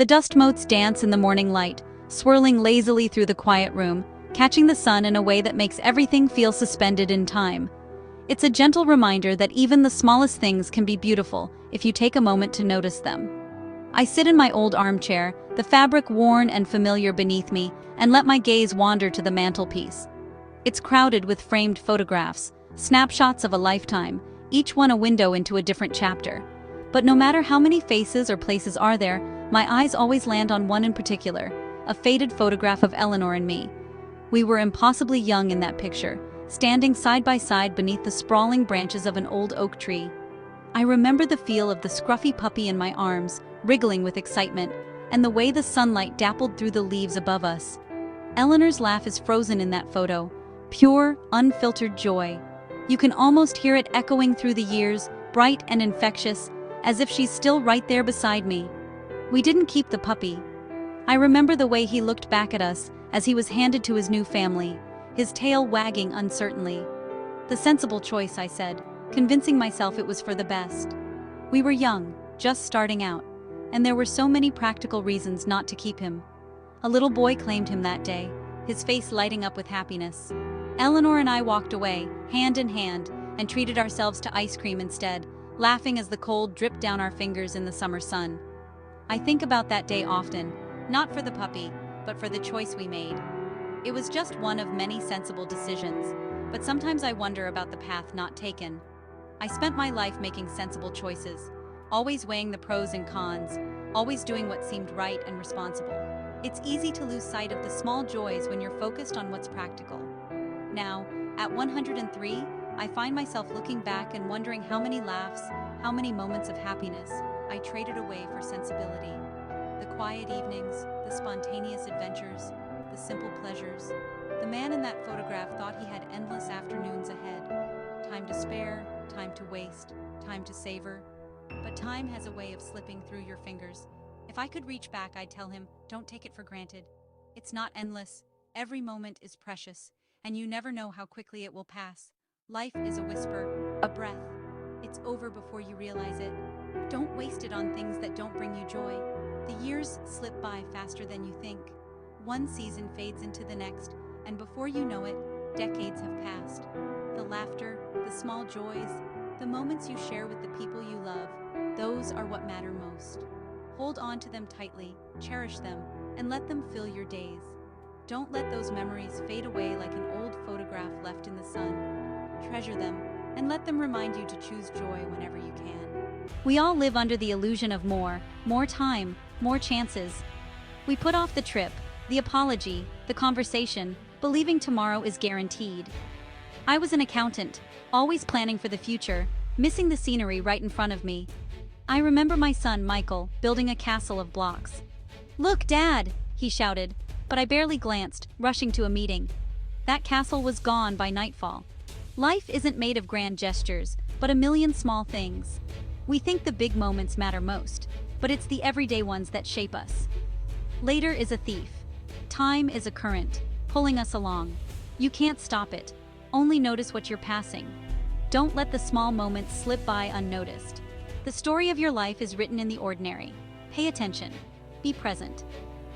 The dust motes dance in the morning light, swirling lazily through the quiet room, catching the sun in a way that makes everything feel suspended in time. It's a gentle reminder that even the smallest things can be beautiful if you take a moment to notice them. I sit in my old armchair, the fabric worn and familiar beneath me, and let my gaze wander to the mantelpiece. It's crowded with framed photographs, snapshots of a lifetime, each one a window into a different chapter. But no matter how many faces or places are there, my eyes always land on one in particular, a faded photograph of Eleanor and me. We were impossibly young in that picture, standing side by side beneath the sprawling branches of an old oak tree. I remember the feel of the scruffy puppy in my arms, wriggling with excitement, and the way the sunlight dappled through the leaves above us. Eleanor's laugh is frozen in that photo, pure, unfiltered joy. You can almost hear it echoing through the years, bright and infectious, as if she's still right there beside me. We didn't keep the puppy. I remember the way he looked back at us as he was handed to his new family, his tail wagging uncertainly. The sensible choice, I said, convincing myself it was for the best. We were young, just starting out, and there were so many practical reasons not to keep him. A little boy claimed him that day, his face lighting up with happiness. Eleanor and I walked away, hand in hand, and treated ourselves to ice cream instead, laughing as the cold dripped down our fingers in the summer sun. I think about that day often, not for the puppy, but for the choice we made. It was just one of many sensible decisions, but sometimes I wonder about the path not taken. I spent my life making sensible choices, always weighing the pros and cons, always doing what seemed right and responsible. It's easy to lose sight of the small joys when you're focused on what's practical. Now, at 103, I find myself looking back and wondering how many laughs, how many moments of happiness I traded away for sensibility. The quiet evenings, the spontaneous adventures, the simple pleasures. The man in that photograph thought he had endless afternoons ahead. Time to spare, time to waste, time to savor. But time has a way of slipping through your fingers. If I could reach back, I'd tell him, don't take it for granted. It's not endless. Every moment is precious, and you never know how quickly it will pass. Life is a whisper, a breath. It's over before you realize it. Don't waste it on things that don't bring you joy. The years slip by faster than you think. One season fades into the next, and before you know it, decades have passed. The laughter, the small joys, the moments you share with the people you love, those are what matter most. Hold on to them tightly, cherish them, and let them fill your days. Don't let those memories fade away like an old photograph left in the sun. Treasure them, and let them remind you to choose joy whenever you can. We all live under the illusion of more time, more chances. We put off the trip, the apology, the conversation, believing tomorrow is guaranteed. I was an accountant, always planning for the future, missing the scenery right in front of me. I remember my son, Michael, building a castle of blocks. "Look, Dad!" he shouted, but I barely glanced, rushing to a meeting. That castle was gone by nightfall. Life isn't made of grand gestures, but a million small things. We think the big moments matter most, but it's the everyday ones that shape us. Later is a thief. Time is a current, pulling us along. You can't stop it. Only notice what you're passing. Don't let the small moments slip by unnoticed. The story of your life is written in the ordinary. Pay attention. Be present.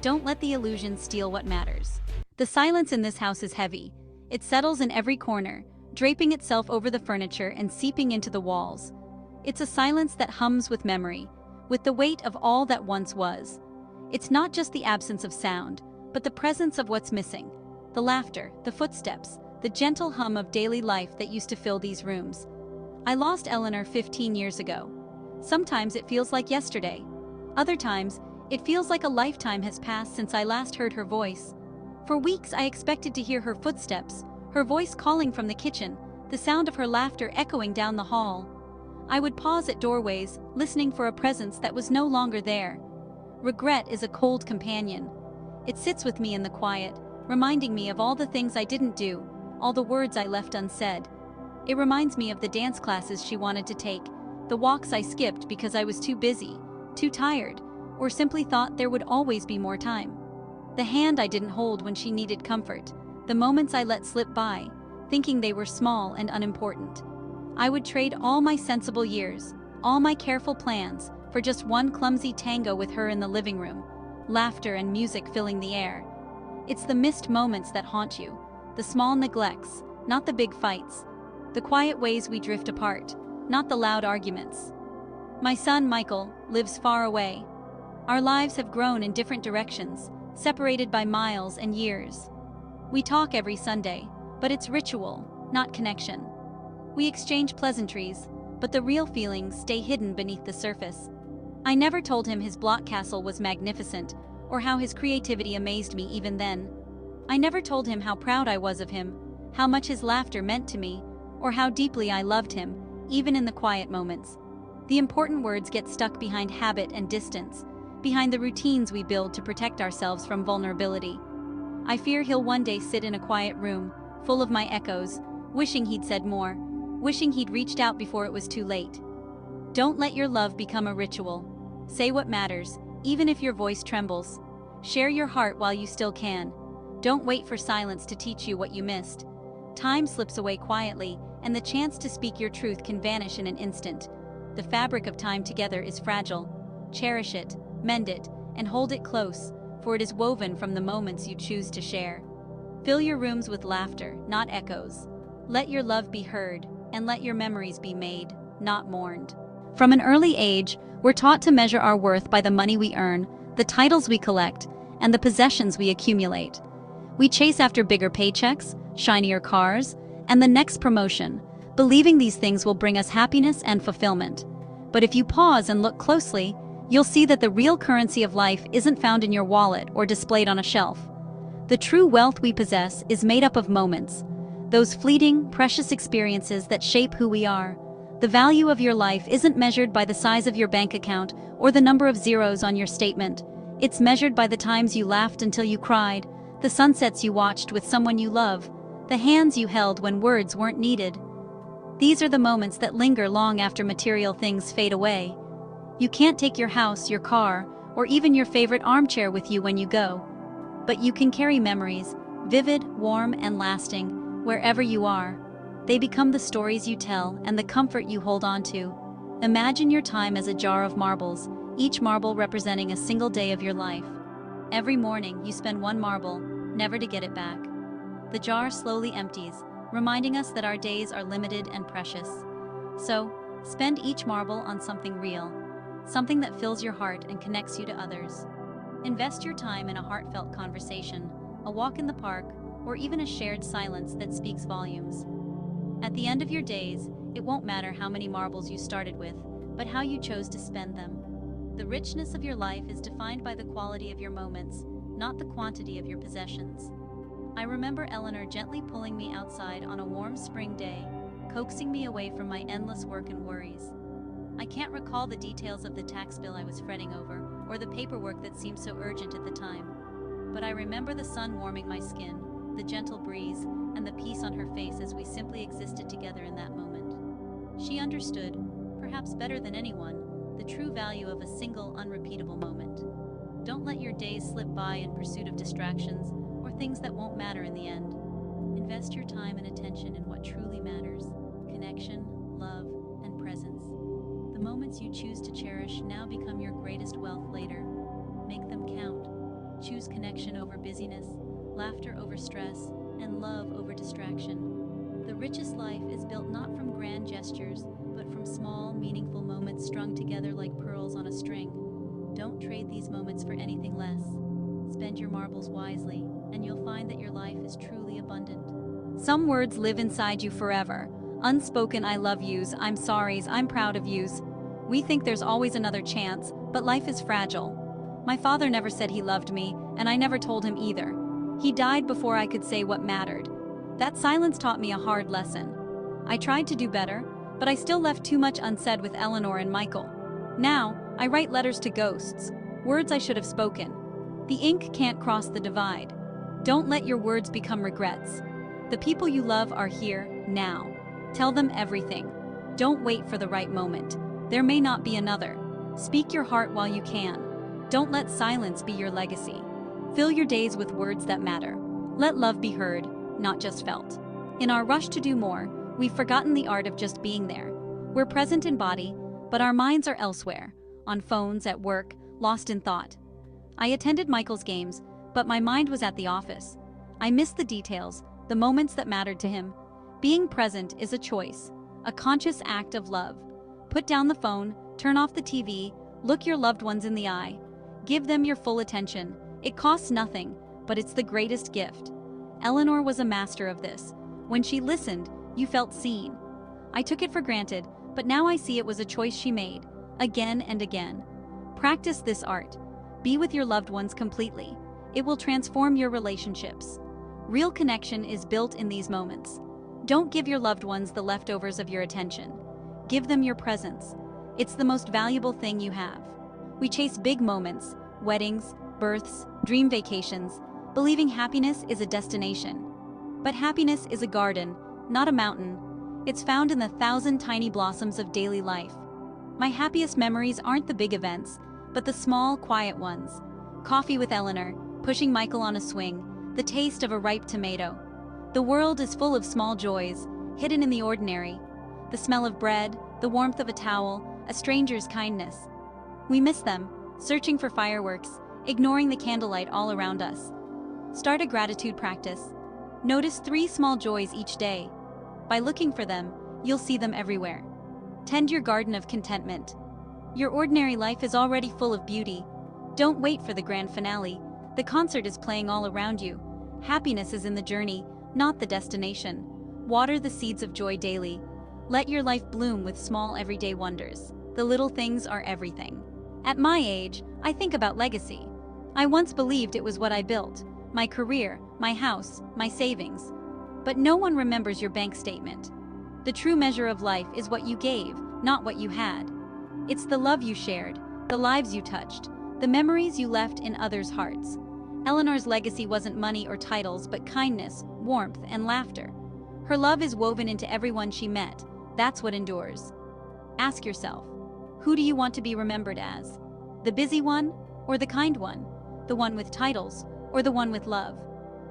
Don't let the illusion steal what matters. The silence in this house is heavy. It settles in every corner, draping itself over the furniture and seeping into the walls. It's a silence that hums with memory, with the weight of all that once was. It's not just the absence of sound, but the presence of what's missing. The laughter, the footsteps, the gentle hum of daily life that used to fill these rooms. I lost Eleanor 15 years ago. Sometimes it feels like yesterday. Other times, it feels like a lifetime has passed since I last heard her voice. For weeks I expected to hear her footsteps, her voice calling from the kitchen, the sound of her laughter echoing down the hall. I would pause at doorways, listening for a presence that was no longer there. Regret is a cold companion. It sits with me in the quiet, reminding me of all the things I didn't do, all the words I left unsaid. It reminds me of the dance classes she wanted to take, the walks I skipped because I was too busy, too tired, or simply thought there would always be more time. The hand I didn't hold when she needed comfort, the moments I let slip by, thinking they were small and unimportant. I would trade all my sensible years, all my careful plans, for just one clumsy tango with her in the living room, laughter and music filling the air. It's the missed moments that haunt you, the small neglects, not the big fights, the quiet ways we drift apart, not the loud arguments. My son, Michael, lives far away. Our lives have grown in different directions, separated by miles and years. We talk every Sunday, but it's ritual, not connection. We exchange pleasantries, but the real feelings stay hidden beneath the surface. I never told him his block castle was magnificent, or how his creativity amazed me even then. I never told him how proud I was of him, how much his laughter meant to me, or how deeply I loved him, even in the quiet moments. The important words get stuck behind habit and distance, behind the routines we build to protect ourselves from vulnerability. I fear he'll one day sit in a quiet room, full of my echoes, wishing he'd said more, wishing he'd reached out before it was too late. Don't let your love become a ritual. Say what matters, even if your voice trembles. Share your heart while you still can. Don't wait for silence to teach you what you missed. Time slips away quietly, and the chance to speak your truth can vanish in an instant. The fabric of time together is fragile. Cherish it, mend it, and hold it close, for it is woven from the moments you choose to share. Fill your rooms with laughter, not echoes. Let your love be heard, and let your memories be made, not mourned. From an early age, we're taught to measure our worth by the money we earn, the titles we collect, and the possessions we accumulate. We chase after bigger paychecks, shinier cars, and the next promotion, believing these things will bring us happiness and fulfillment. But if you pause and look closely, you'll see that the real currency of life isn't found in your wallet or displayed on a shelf. The true wealth we possess is made up of moments, those fleeting, precious experiences that shape who we are. The value of your life isn't measured by the size of your bank account or the number of zeros on your statement. It's measured by the times you laughed until you cried, the sunsets you watched with someone you love, the hands you held when words weren't needed. These are the moments that linger long after material things fade away. You can't take your house, your car, or even your favorite armchair with you when you go. But you can carry memories, vivid, warm, and lasting, wherever you are. They become the stories you tell and the comfort you hold on to. Imagine your time as a jar of marbles, each marble representing a single day of your life. Every morning, you spend one marble, never to get it back. The jar slowly empties, reminding us that our days are limited and precious. So, spend each marble on something real, something that fills your heart and connects you to others. Invest your time in a heartfelt conversation, a walk in the park, or even a shared silence that speaks volumes. At the end of your days, it won't matter how many marbles you started with, but how you chose to spend them. The richness of your life is defined by the quality of your moments, not the quantity of your possessions. I remember Eleanor gently pulling me outside on a warm spring day, coaxing me away from my endless work and worries. I can't recall the details of the tax bill I was fretting over, or the paperwork that seemed so urgent at the time. But I remember the sun warming my skin, the gentle breeze, and the peace on her face as we simply existed together in that moment. She understood, perhaps better than anyone, the true value of a single, unrepeatable moment. Don't let your days slip by in pursuit of distractions or things that won't matter in the end. Invest your time and attention in what truly matters: connection, love, and presence. The moments you choose to cherish now become your greatest wealth later. Make them count. Choose connection over busyness, laughter over stress, and love over distraction. The richest life is built not from grand gestures, but from small, meaningful moments strung together like pearls on a string. Don't trade these moments for anything less. Spend your marbles wisely, and you'll find that your life is truly abundant. Some words live inside you forever. Unspoken I love yous, I'm sorries, I'm proud of yous. We think there's always another chance, but life is fragile. My father never said he loved me, and I never told him either. He died before I could say what mattered. That silence taught me a hard lesson. I tried to do better, but I still left too much unsaid with Eleanor and Michael. Now, I write letters to ghosts, words I should have spoken. The ink can't cross the divide. Don't let your words become regrets. The people you love are here, now. Tell them everything. Don't wait for the right moment. There may not be another. Speak your heart while you can. Don't let silence be your legacy. Fill your days with words that matter. Let love be heard, not just felt. In our rush to do more, we've forgotten the art of just being there. We're present in body, but our minds are elsewhere, on phones, at work, lost in thought. I attended Michael's games, but my mind was at the office. I missed the details, the moments that mattered to him. Being present is a choice, a conscious act of love. Put down the phone, turn off the TV, look your loved ones in the eye. Give them your full attention. It costs nothing, but it's the greatest gift. Eleanor was a master of this. When she listened, you felt seen. I took it for granted, but now I see it was a choice she made, again and again. Practice this art. Be with your loved ones completely. It will transform your relationships. Real connection is built in these moments. Don't give your loved ones the leftovers of your attention. Give them your presence. It's the most valuable thing you have. We chase big moments, weddings, births, dream vacations, believing happiness is a destination. But happiness is a garden, not a mountain. It's found in the 1,000 tiny blossoms of daily life. My happiest memories aren't the big events, but the small, quiet ones. Coffee with Eleanor, pushing Michael on a swing, the taste of a ripe tomato. The world is full of small joys, hidden in the ordinary. The smell of bread, the warmth of a towel, a stranger's kindness. We miss them, searching for fireworks, ignoring the candlelight all around us. Start a gratitude practice. Notice 3 small joys each day. By looking for them, you'll see them everywhere. Tend your garden of contentment. Your ordinary life is already full of beauty. Don't wait for the grand finale. The concert is playing all around you. Happiness is in the journey, not the destination. Water the seeds of joy daily. Let your life bloom with small everyday wonders. The little things are everything. At my age, I think about legacy. I once believed it was what I built, my career, my house, my savings. But no one remembers your bank statement. The true measure of life is what you gave, not what you had. It's the love you shared, the lives you touched, the memories you left in others' hearts. Eleanor's legacy wasn't money or titles, but kindness, warmth, and laughter. Her love is woven into everyone she met. That's what endures. Ask yourself, who do you want to be remembered as? The busy one or the kind one? The one with titles or the one with love?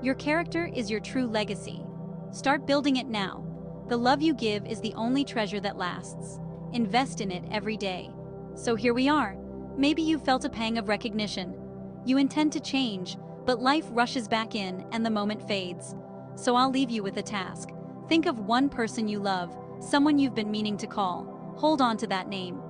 Your character is your true legacy. Start building it now. The love you give is the only treasure that lasts. Invest in it every day. So here we are. Maybe you felt a pang of recognition. You intend to change, but life rushes back in and the moment fades. So I'll leave you with a task. Think of one person you love, someone you've been meaning to call. Hold on to that name.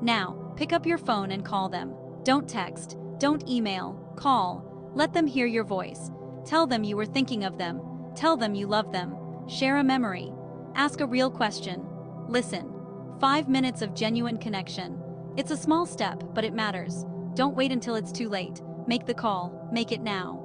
Now, pick up your phone and call them. Don't text, don't email, call. Let them hear your voice. Tell them you were thinking of them. Tell them you love them. Share a memory. Ask a real question. Listen. 5 minutes of genuine connection. It's a small step, but it matters. Don't wait until it's too late. Make the call. Make it now.